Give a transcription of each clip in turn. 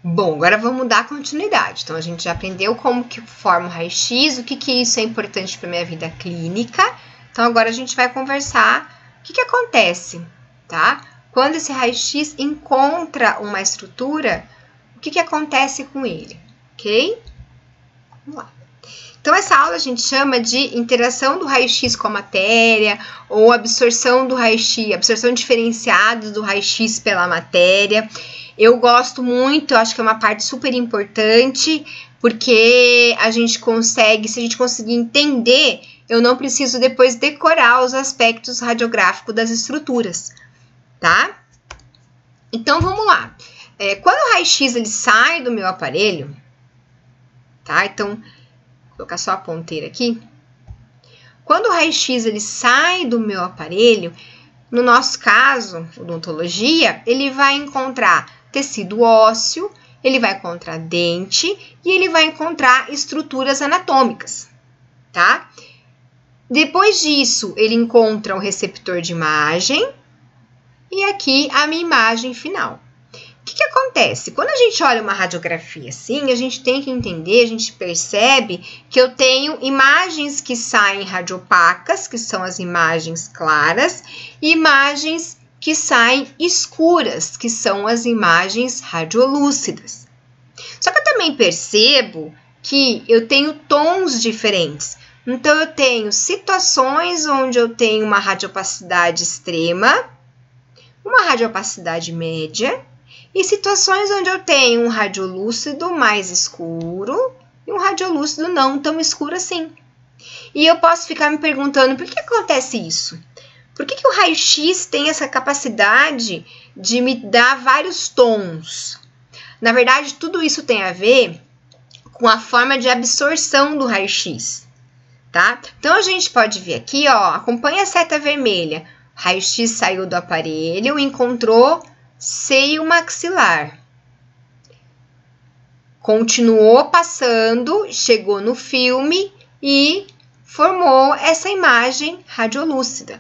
Bom, agora vamos dar continuidade. Então, a gente já aprendeu como que forma o raio-x, o que isso é importante para a minha vida clínica. Então, agora a gente vai conversar o que acontece, tá? Quando esse raio-x encontra uma estrutura, o que acontece com ele, ok? Vamos lá. Então, essa aula a gente chama de interação do raio-x com a matéria, ou absorção do raio-x, absorção diferenciada do raio-x pela matéria. Eu gosto muito, eu acho que é uma parte super importante, porque a gente consegue, se a gente conseguir entender, eu não preciso depois decorar os aspectos radiográficos das estruturas, tá? Então, vamos lá. Quando o raio-x ele sai do meu aparelho, tá? Então, vou colocar só a ponteira aqui. Quando o raio-x ele sai do meu aparelho, no nosso caso, odontologia, ele vai encontrar tecido ósseo, ele vai encontrar dente e ele vai encontrar estruturas anatômicas, tá? Depois disso, ele encontra o receptor de imagem e aqui a minha imagem final. O que acontece? Quando a gente olha uma radiografia assim, a gente tem que entender, a gente percebe que eu tenho imagens que saem radiopacas, que são as imagens claras, e imagens que saem escuras, que são as imagens radiolúcidas. Só que eu também percebo que eu tenho tons diferentes. Então, eu tenho situações onde eu tenho uma radiopacidade extrema, uma radiopacidade média, e situações onde eu tenho um radiolúcido mais escuro e um radiolúcido não tão escuro assim. E eu posso ficar me perguntando, por que acontece isso? Por que o raio-x tem essa capacidade de me dar vários tons? Na verdade, tudo isso tem a ver com a forma de absorção do raio-x, tá? Então, a gente pode ver aqui, ó, acompanha a seta vermelha. O raio-x saiu do aparelho e encontrou seio maxilar. Continuou passando, chegou no filme e formou essa imagem radiolúcida.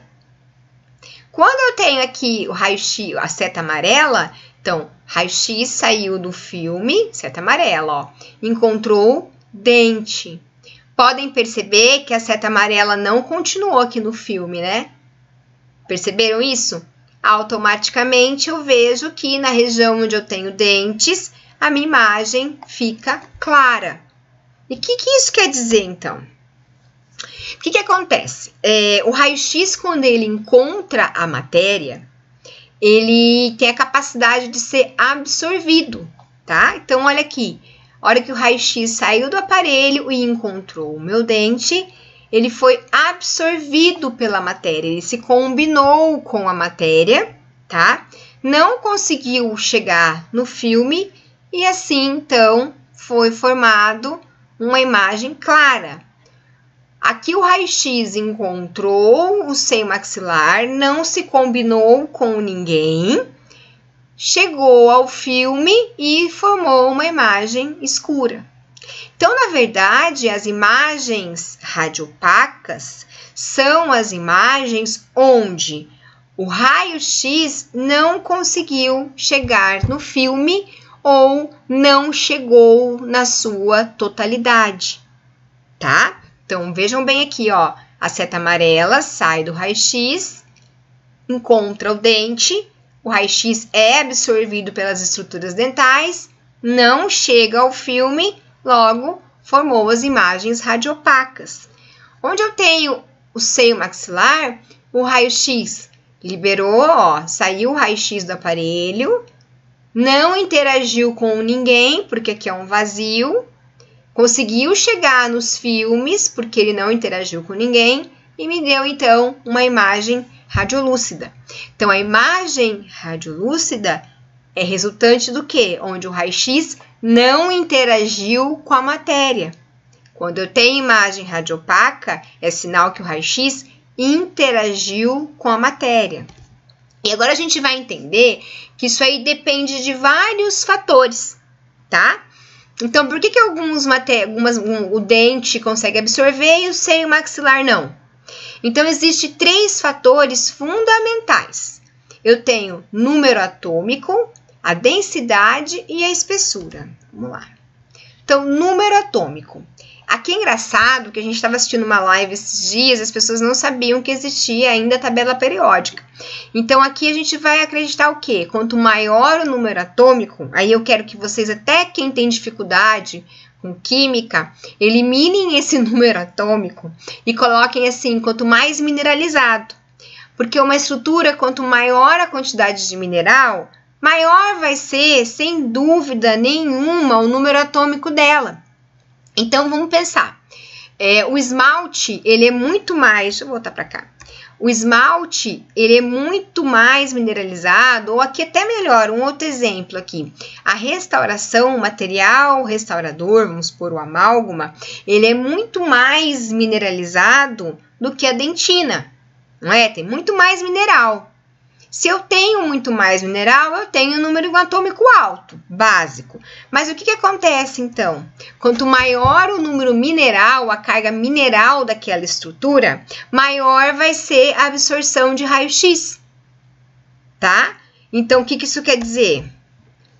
Quando eu tenho aqui o raio-x, a seta amarela, então, raio-x saiu do filme, seta amarela, ó, encontrou dente. Podem perceber que a seta amarela não continuou aqui no filme, né? Perceberam isso? Automaticamente eu vejo que na região onde eu tenho dentes, a minha imagem fica clara. E o que isso quer dizer, então? O que acontece? O raio-x, quando ele encontra a matéria, ele tem a capacidade de ser absorvido, tá? Então, olha aqui. A hora que o raio-x saiu do aparelho e encontrou o meu dente, ele foi absorvido pela matéria, ele se combinou com a matéria, tá? Não conseguiu chegar no filme e assim, então, foi formado uma imagem clara. Aqui o raio-x encontrou o seio maxilar, não se combinou com ninguém, chegou ao filme e formou uma imagem escura. Então, na verdade, as imagens radiopacas são as imagens onde o raio-x não conseguiu chegar no filme ou não chegou na sua totalidade, tá? Então, vejam bem aqui, ó, a seta amarela sai do raio-x, encontra o dente, o raio-x é absorvido pelas estruturas dentais, não chega ao filme, logo, formou as imagens radiopacas. Onde eu tenho o seio maxilar, o raio-x liberou, ó, saiu o raio-x do aparelho, não interagiu com ninguém, porque aqui é um vazio, conseguiu chegar nos filmes, porque ele não interagiu com ninguém, e me deu, então, uma imagem radiolúcida. Então, a imagem radiolúcida é resultante do quê? Onde o raio-x não interagiu com a matéria. Quando eu tenho imagem radiopaca, é sinal que o raio-x interagiu com a matéria. E agora a gente vai entender que isso aí depende de vários fatores, tá? Então, por que o dente consegue absorver e o seio maxilar não? Então, existem 3 fatores fundamentais. Eu tenho número atômico, a densidade e a espessura. Vamos lá. Então, número atômico. Aqui é engraçado que a gente estava assistindo uma live esses dias, as pessoas não sabiam que existia ainda a tabela periódica. Então, aqui a gente vai acreditar o quê? Quanto maior o número atômico, aí eu quero que vocês, até quem tem dificuldade com química, eliminem esse número atômico e coloquem assim, quanto mais mineralizado. Porque uma estrutura, quanto maior a quantidade de mineral, maior vai ser, sem dúvida nenhuma, o número atômico dela. Então, vamos pensar. O esmalte, ele é muito mais... Deixa eu voltar para cá. O esmalte, ele é muito mais mineralizado, ou aqui até melhor, um outro exemplo aqui. A restauração, o material restaurador, vamos pôr o amálgama, ele é muito mais mineralizado do que a dentina, não é? Tem muito mais mineral. Se eu tenho muito mais mineral, eu tenho um número atômico alto, básico. Mas o que acontece, então? Quanto maior o número mineral, a carga mineral daquela estrutura, maior vai ser a absorção de raio-x, tá? Então, o que isso quer dizer?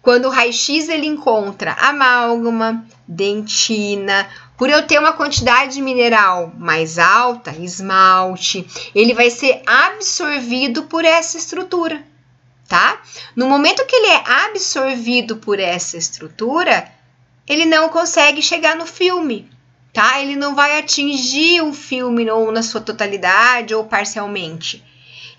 Quando o raio-x ele encontra amálgama, dentina, por eu ter uma quantidade de mineral mais alta, esmalte, ele vai ser absorvido por essa estrutura, tá? No momento que ele é absorvido por essa estrutura, ele não consegue chegar no filme, tá? Ele não vai atingir o filme ou na sua totalidade ou parcialmente.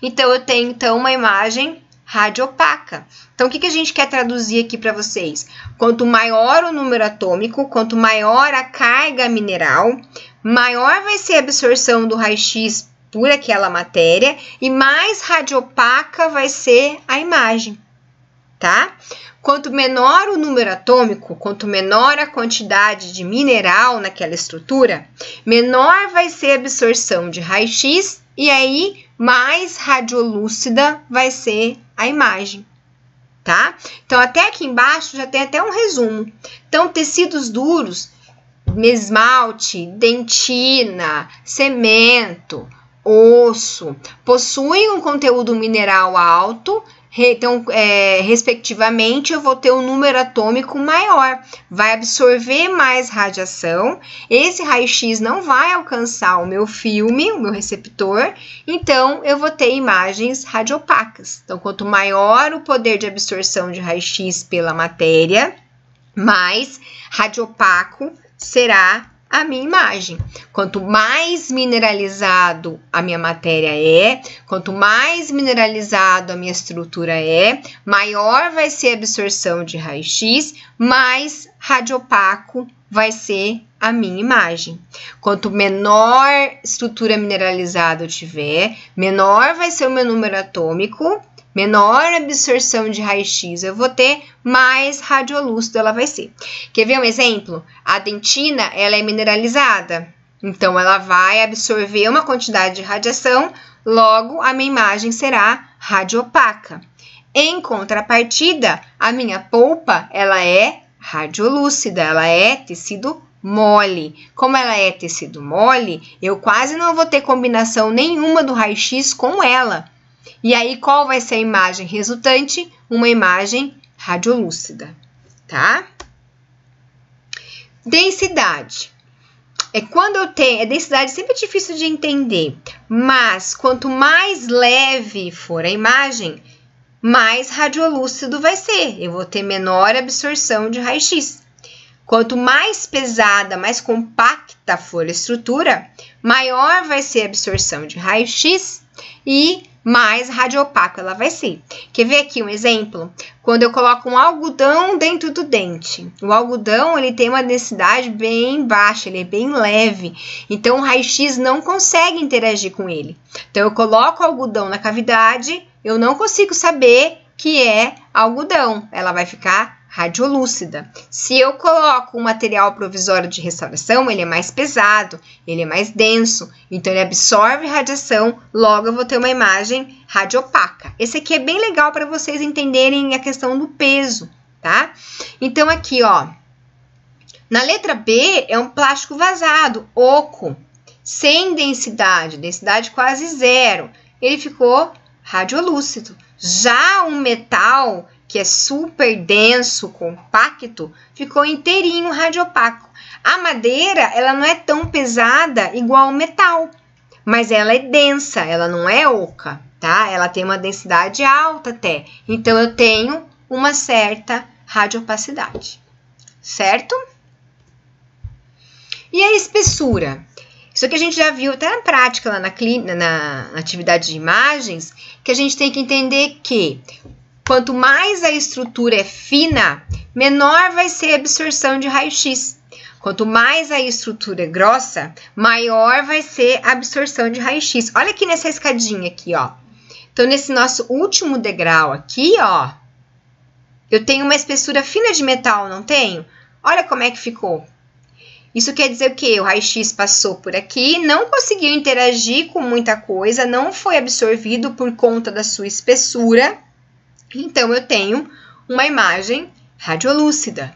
Então, eu tenho então uma imagem radiopaca. Então, o que a gente quer traduzir aqui para vocês? Quanto maior o número atômico, quanto maior a carga mineral, maior vai ser a absorção do raio-x por aquela matéria e mais radiopaca vai ser a imagem, tá? Quanto menor o número atômico, quanto menor a quantidade de mineral naquela estrutura, menor vai ser a absorção de raio-x e aí mais radiolúcida vai ser a imagem, tá? Então, até aqui embaixo já tem até um resumo. Então, tecidos duros, esmalte, dentina, cimento, osso, possuem um conteúdo mineral alto. Então, respectivamente, eu vou ter um número atômico maior, vai absorver mais radiação, esse raio-x não vai alcançar o meu filme, o meu receptor, então eu vou ter imagens radiopacas. Então, quanto maior o poder de absorção de raio-x pela matéria, mais radiopaco será a minha imagem. Quanto mais mineralizado a minha matéria é, quanto mais mineralizado a minha estrutura é, maior vai ser a absorção de raio-x, mais radiopaco vai ser a minha imagem. Quanto menor estrutura mineralizada eu tiver, menor vai ser o meu número atômico, menor absorção de raio-x eu vou ter, mais radiolúcido ela vai ser. Quer ver um exemplo? A dentina, ela é mineralizada, então ela vai absorver uma quantidade de radiação, logo a minha imagem será radiopaca. Em contrapartida, a minha polpa, ela é radiolúcida, ela é tecido mole. Como ela é tecido mole, eu quase não vou ter combinação nenhuma do raio-x com ela. E aí, qual vai ser a imagem resultante? Uma imagem radiolúcida, tá? Densidade. Quando eu tenho... densidade sempre é difícil de entender, mas quanto mais leve for a imagem, mais radiolúcido vai ser. Eu vou ter menor absorção de raio-x. Quanto mais pesada, mais compacta for a estrutura, maior vai ser a absorção de raio-x e mais radiopaco ela vai ser. Quer ver aqui um exemplo? Quando eu coloco um algodão dentro do dente. O algodão, ele tem uma densidade bem baixa, ele é bem leve. Então, o raio-x não consegue interagir com ele. Então, eu coloco o algodão na cavidade, eu não consigo saber que é algodão. Ela vai ficar radiolúcida. Se eu coloco um material provisório de restauração, ele é mais pesado, ele é mais denso, então ele absorve radiação, logo eu vou ter uma imagem radiopaca. Esse aqui é bem legal para vocês entenderem a questão do peso, tá? Então aqui, ó, na letra B é um plástico vazado, oco, sem densidade quase zero, ele ficou radiolúcido. Já um metal que é super denso, compacto, ficou inteirinho radiopaco. A madeira, ela não é tão pesada igual o metal, mas ela é densa, ela não é oca, tá? Ela tem uma densidade alta até, então eu tenho uma certa radiopacidade, certo? E a espessura? Isso aqui a gente já viu até na prática, lá na atividade de imagens, que a gente tem que entender que quanto mais a estrutura é fina, menor vai ser a absorção de raio-x. Quanto mais a estrutura é grossa, maior vai ser a absorção de raio-x. Olha aqui nessa escadinha aqui, ó. Então, nesse nosso último degrau aqui, ó, eu tenho uma espessura fina de metal, não tenho? Olha como é que ficou. Isso quer dizer o quê? O raio-x passou por aqui, não conseguiu interagir com muita coisa, não foi absorvido por conta da sua espessura. Então, eu tenho uma imagem radiolúcida.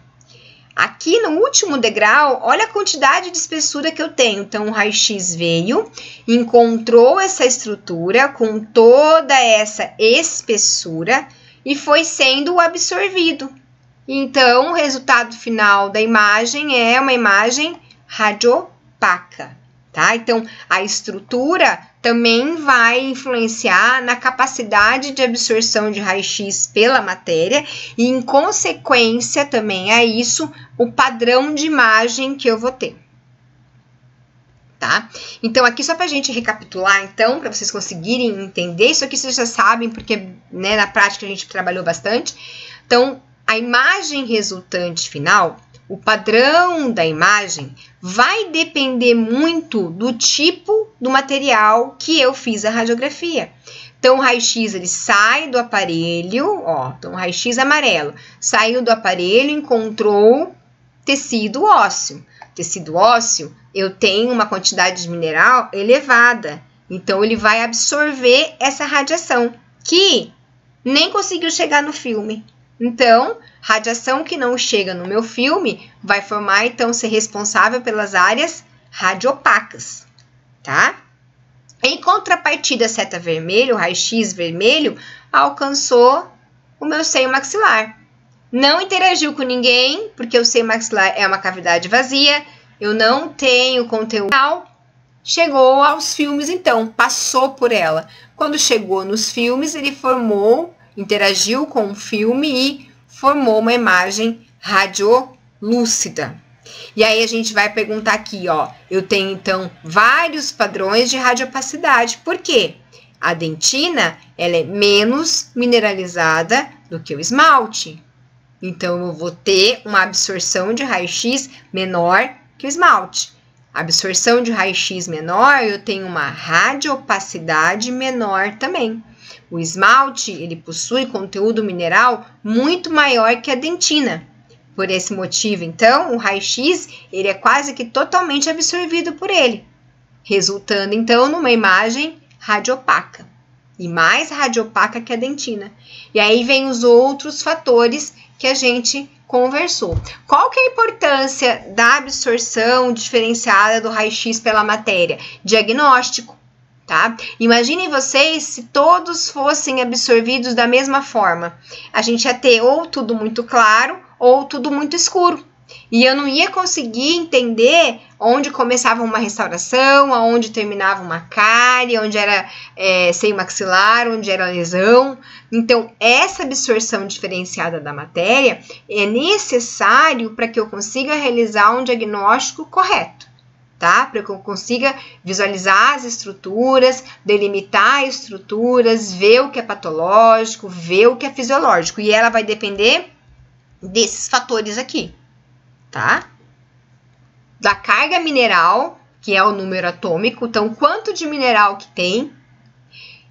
Aqui no último degrau, olha a quantidade de espessura que eu tenho. Então, o raio-x veio, encontrou essa estrutura com toda essa espessura e foi sendo absorvido. Então, o resultado final da imagem é uma imagem radiopaca, tá? Então, a estrutura também vai influenciar na capacidade de absorção de raio-x pela matéria e, em consequência, também a isso, o padrão de imagem que eu vou ter, tá? Então, aqui só pra gente recapitular, então, para vocês conseguirem entender, isso aqui vocês já sabem, porque, né, na prática a gente trabalhou bastante. Então, a imagem resultante final, o padrão da imagem, vai depender muito do tipo do material que eu fiz a radiografia. Então, o raio-x, ele sai do aparelho, ó, então o raio-x amarelo, saiu do aparelho, encontrou tecido ósseo. Tecido ósseo, eu tenho uma quantidade de mineral elevada, então ele vai absorver essa radiação, que nem conseguiu chegar no filme. Então, radiação que não chega no meu filme vai formar, então, ser responsável pelas áreas radiopacas, tá? Em contrapartida, a seta vermelha, o raio-x vermelho, alcançou o meu seio maxilar. Não interagiu com ninguém, porque o seio maxilar é uma cavidade vazia, eu não tenho conteúdo. Chegou aos filmes, então, passou por ela. Quando chegou nos filmes, ele interagiu com o filme e formou uma imagem radiolúcida. E aí a gente vai perguntar aqui, ó, eu tenho então vários padrões de radiopacidade. Por quê? A dentina, ela é menos mineralizada do que o esmalte. Então, eu vou ter uma absorção de raio-x menor que o esmalte. A absorção de raio-x menor, eu tenho uma radiopacidade menor também. O esmalte, ele possui conteúdo mineral muito maior que a dentina. Por esse motivo, então, o raio-x, ele é quase que totalmente absorvido por ele, resultando, então, numa imagem radiopaca. E mais radiopaca que a dentina. E aí vem os outros fatores que a gente conversou. Qual que é a importância da absorção diferenciada do raio-x pela matéria? Diagnóstico. Tá? Imaginem vocês se todos fossem absorvidos da mesma forma. A gente ia ter ou tudo muito claro ou tudo muito escuro. E eu não ia conseguir entender onde começava uma restauração, aonde terminava uma cárie, onde era seio maxilar, onde era lesão. Então, essa absorção diferenciada da matéria é necessário para que eu consiga realizar um diagnóstico correto. Tá? Para que eu consiga visualizar as estruturas, delimitar estruturas, ver o que é patológico, ver o que é fisiológico. E ela vai depender desses fatores aqui, tá? Da carga mineral, que é o número atômico, então quanto de mineral que tem,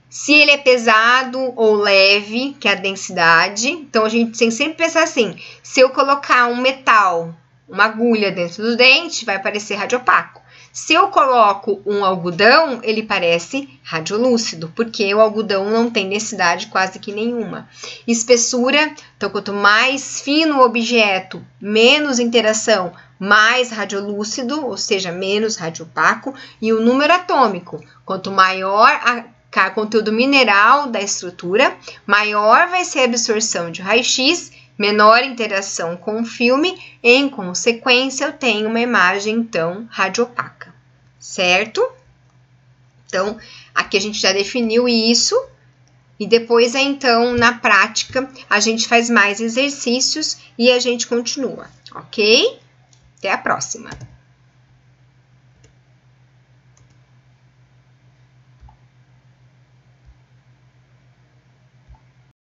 se ele é pesado ou leve, que é a densidade. Então a gente tem que sempre pensar assim, se eu colocar um metal, uma agulha dentro do dente, vai parecer radiopaco. Se eu coloco um algodão, ele parece radiolúcido, porque o algodão não tem densidade quase que nenhuma. Espessura, então quanto mais fino o objeto, menos interação, mais radiolúcido, ou seja, menos radiopaco. E o número atômico, quanto maior a ficar conteúdo mineral da estrutura, maior vai ser a absorção de raio-x, menor interação com o filme, em consequência, eu tenho uma imagem, então, radiopaca, certo? Então, aqui a gente já definiu isso, e depois, então, na prática, a gente faz mais exercícios e a gente continua, ok? Até a próxima!